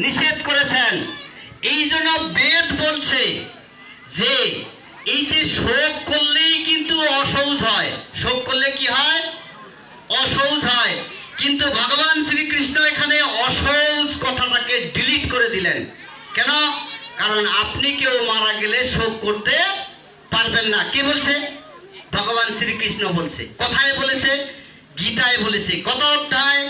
নিষেধ করেছেন। এই জন্য বেদ বলছে যে এই যে শোক করলেই কিন্তু অসৌচ হয়। শোক করলে কি হয়? অসৌচ হয়। কিন্তু ভগবান শ্রীকৃষ্ণ এখানে অসৌচ কথাটাকে ডিলিট করে দিলেন। কেন? কারণ আপনি কেউ মারা গেলে শোক করতে পারবেন না। কে বলছে? ভগবান শ্রীকৃষ্ণ বলছে। কোথায় বলেছে? গীতায় বলেছে। কত অধ্যায়?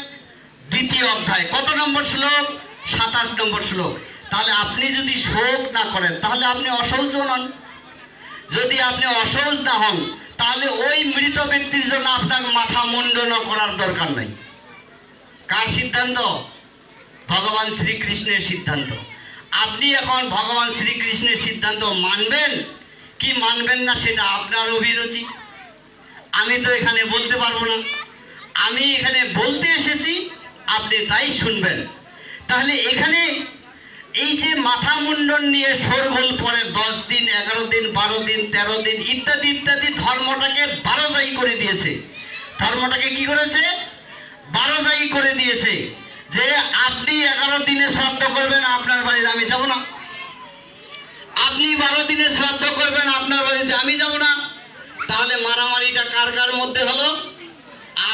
2য় অধ্যায়। কত নম্বর শ্লোক? 27 নম্বর শ্লোক। তাহলে আপনি যদি শোক না করেন তাহলে আপনি অসৌচ নন। যদি আপনি অসৌচ না হন তাহলে ওই মৃত ব্যক্তির জন্য আপনার মাথা মুন্ডন করার দরকার নাই। কার সিদ্ধান্ত? ভগবান শ্রীকৃষ্ণের সিদ্ধান্ত। আপনি এখন ভগবান শ্রীকৃষ্ণের সিদ্ধান্ত মানবেন কি মানবেন না সেটা আপনার অভিরুচি। আমি তো এখানে বলতে পারবো না। আমি এখানে বলতে এসেছি, আপনি তাই শুনবেন। তাহলে এখানে এই যে মাথা মুন্ডন নিয়ে শোরগোল পরে 10 দিন, 11 দিন, 12 দিন, 13 দিন ইত্যাদি ইত্যাদি ধর্মটাকে 12 জায়গা করে দিয়েছে। ধর্মটাকে কি করেছে? 12 জায়গা করে দিয়েছে। যে আপনি 11 দিনে শ্রাদ্ধ করবেন, আপনার বাড়িতে আমি যাব না। আপনি 12 দিনে শ্রাদ্ধ করবেন, আপনার বাড়িতে আমি যাব না। তাহলে মারামারিটা কার কার মধ্যে হলো?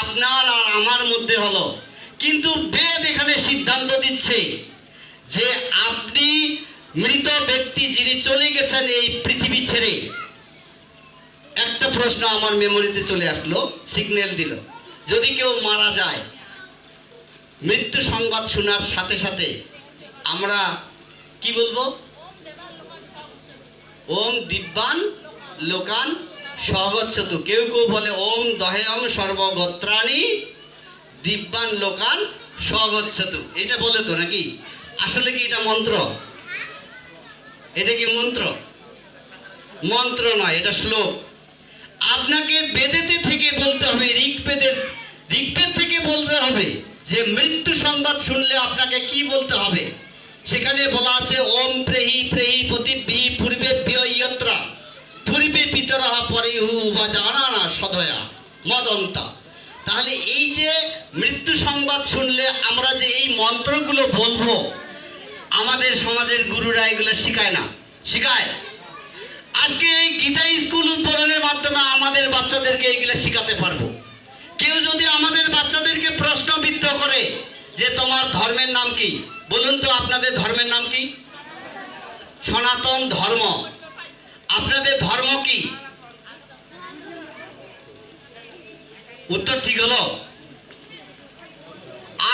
আপনার আর আমার মধ্যে হলো। কিন্তু বেদ এখানে সিদ্ধান্ত দিচ্ছে যে আপনি মৃত ব্যক্তি যিনি চলে গেছেন এই পৃথিবী ছেড়ে। একটা প্রশ্ন আমার মেমোরিতে চলে আসলো, সিগন্যাল দিল। যদি কেউ মারা যায়, মৃত্যু সংবাদ শোনার সাথে সাথে আমরা কি বলবো? ওম দিব্যান লোকান সহগচ্ছতু। কেউ কেউ বলে ওম দহেয়ম সর্বগোত্রাণি দিব্যান লোকান সহগচ্ছতু। এটা বলে তো নাকি? আসলে কি এটা মন্ত্র? এটা কি মন্ত্র? মন্ত্র নয়, এটা শ্লোক। আপনাকে বেদেতে থেকে বলতে হবে, ঋগ্বেদ থেকে বলতে হবে যে মৃত্যু সংবাদ শুনলে আপনাকে কি বলতে হবে। সেখানে বলা আছে ওম প্রেহি প্রেহি পতিভি পূর্বে ইয়ত্রা পূর্বে পিতরহ পরিহু উপাজানানা সদয়া মদন্তা। তাহলে এই যে মৃত্যু সংবাদ শুনলে আমরা যে এই মন্ত্রগুলো বলবো, আমাদের সমাজের গুরুরা এগুলো শিখায় না? শিখায়। আজকে এই গীতা স্কুল উদ্বোধনের মাধ্যমে আমাদের বাচ্চাদেরকে এগুলো শিখাতে পারবো। কেউ যদি আমাদের বাচ্চাদেরকে প্রশ্নবিদ্ধ করে যে তোমার ধর্মের নাম কি, বলুন তো আপনাদের ধর্মের নাম কি? সনাতন ধর্ম। আপনাদের ধর্ম কি? উত্তর ঠিক হলো।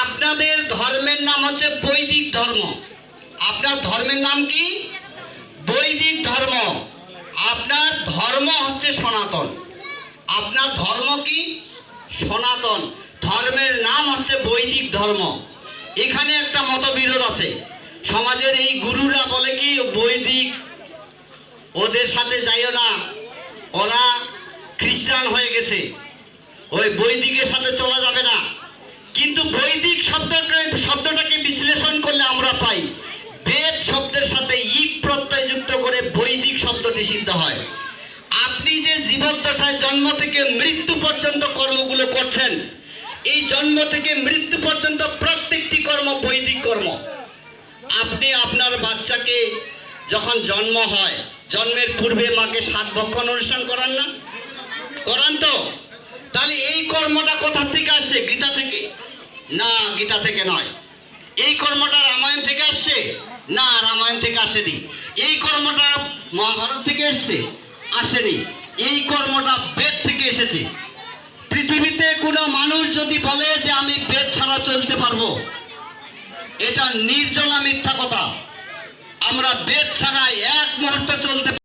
আপনাদের ধর্মের নাম হচ্ছে বৈদিক ধর্ম। আপনার ধর্মের নাম কি? বৈদিক ধর্ম। আপনার ধর্ম হচ্ছে সনাতন। আপনার ধর্ম কি? সনাতন। ধর্মের নাম হচ্ছে বৈদিক ধর্ম। এখানে একটা মতবিরোধ আছে। সমাজের এই গুরুরা বলে কি বৈদিক, ওদের সাথে যাইও না, ওরা খ্রিস্টান হয়ে গেছে, ওই বৈদিকের সাথে চলা যাবে না। কিন্তু বৈদিক শব্দটাকে বিশ্লেষণ করলে আমরা পাই বেদ শব্দের সাথে ইক প্রত্যয় যুক্ত করে বৈদিক শব্দটি সিদ্ধ হয়। আপনি যে জীবদ্দশায় জন্ম থেকে মৃত্যু পর্যন্ত কর্মগুলো করছেন, এই জন্ম থেকে মৃত্যু পর্যন্ত প্রত্যেকটি কর্ম বৈদিক কর্ম। আপনি আপনার বাচ্চাকে যখন জন্ম হয়, জন্মের পূর্বে মাকে 7 ভক্ষণ অনুষ্ঠান করান না? করান তো? তাহলে এই কর্মটা কোথা থেকে আসছে? গীতা থেকে? না, গীতা থেকে নয়। এই কর্মটা রামায়ণ থেকে আসছে? না, রামায়ণ থেকে আসেনি। এই কর্মটা মহাভারত থেকে এসছে? আসেনি। এই কর্মটা বেদ থেকে এসেছে। পৃথিবীতে কোনো মানুষ যদি বলে যে আমি বেদ ছাড়া চলতে পারবো, এটা নির্জলা মিথ্যা কথা। আমরা বেদ ছাড়া এক মুহূর্ত চলতে